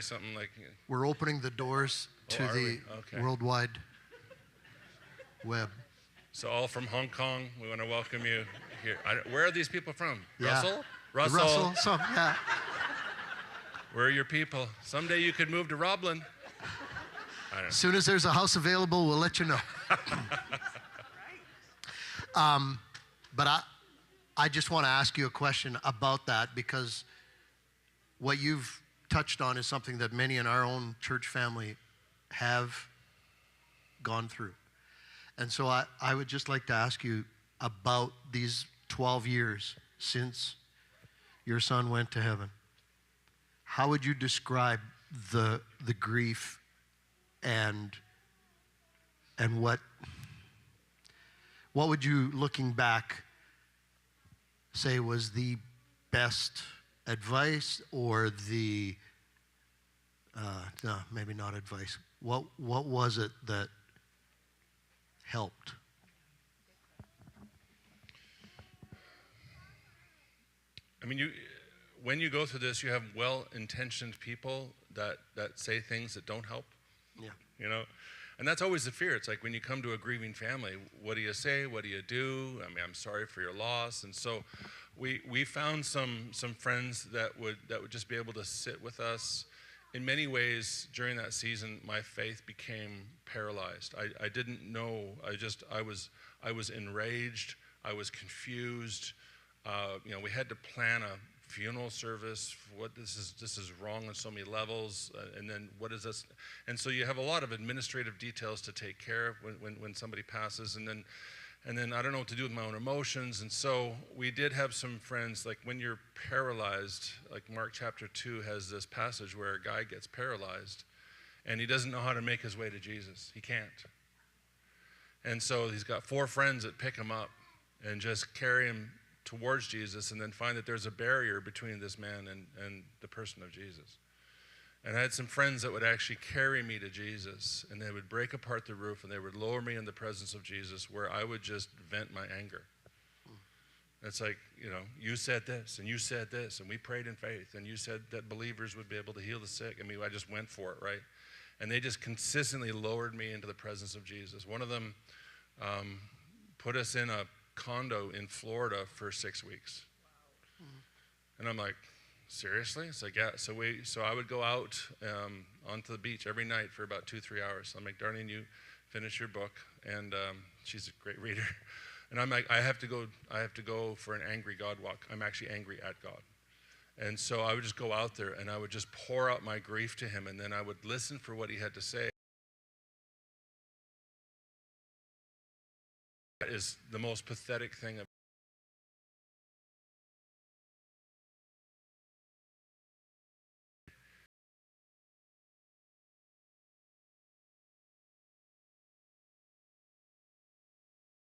say something like, We're opening the doors to the World Wide Web. So all from Hong Kong, we want to welcome you here. Where are these people from? Yeah. Russell? Russell, yeah. Where are your people? Someday you could move to Roblin. I don't know. As soon as there's a house available, we'll let you know. But I just want to ask you a question about that, because what you've touched on is something that many in our own church family have gone through. And so I would just like to ask you about these 12 years since your son went to heaven. How would you describe the grief and what would you, looking back, say was the best advice, or the no, maybe not advice. What was it that helped? I mean, when you go through this, you have well-intentioned people that say things that don't help. Yeah. You know? And that's always the fear. It's like when you come to a grieving family, what do you say? What do you do? I mean, I'm sorry for your loss. And so we found some friends that would just be able to sit with us. In many ways, during that season, my faith became paralyzed. I didn't know. I was enraged. I was confused. You know, we had to plan a funeral service. What this is wrong on so many levels, and then what is this? And so you have a lot of administrative details to take care of when somebody passes, and then I don't know what to do with my own emotions. And so we did have some friends, like when you're paralyzed, like Mark chapter 2 has this passage where a guy gets paralyzed and he doesn't know how to make his way to Jesus. He can't. And so he's got 4 friends that pick him up and just carry him towards Jesus, and then find that there's a barrier between this man and the person of Jesus. And I had some friends that would actually carry me to Jesus, and they would break apart the roof, and they would lower me in the presence of Jesus, where I would just vent my anger. It's like, you know, you said this, and you said this, and we prayed in faith, and you said that believers would be able to heal the sick. I mean, I just went for it, right? And they just consistently lowered me into the presence of Jesus. One of them put us in a condo in Florida for 6 weeks. And I'm like, seriously? It's like, yeah. So I would go out onto the beach every night for about 2-3 hours. I'm like, Darlene, you finish your book. And she's a great reader. And I'm like, I have to go for an angry God walk. I'm actually angry at God. And so I would just go out there and I would just pour out my grief to him, and then I would listen for what he had to say. That is the most pathetic thing.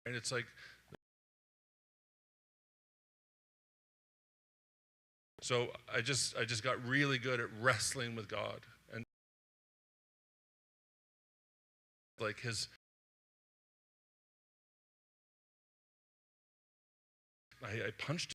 And it's like, so I just got really good at wrestling with God, and like I punched.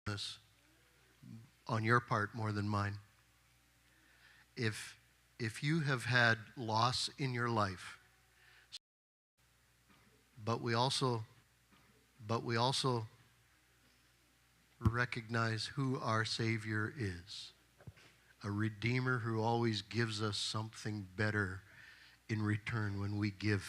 This on your part more than mine. if you have had loss in your life, but we also recognize who our Savior is, a Redeemer who always gives us something better in return when we give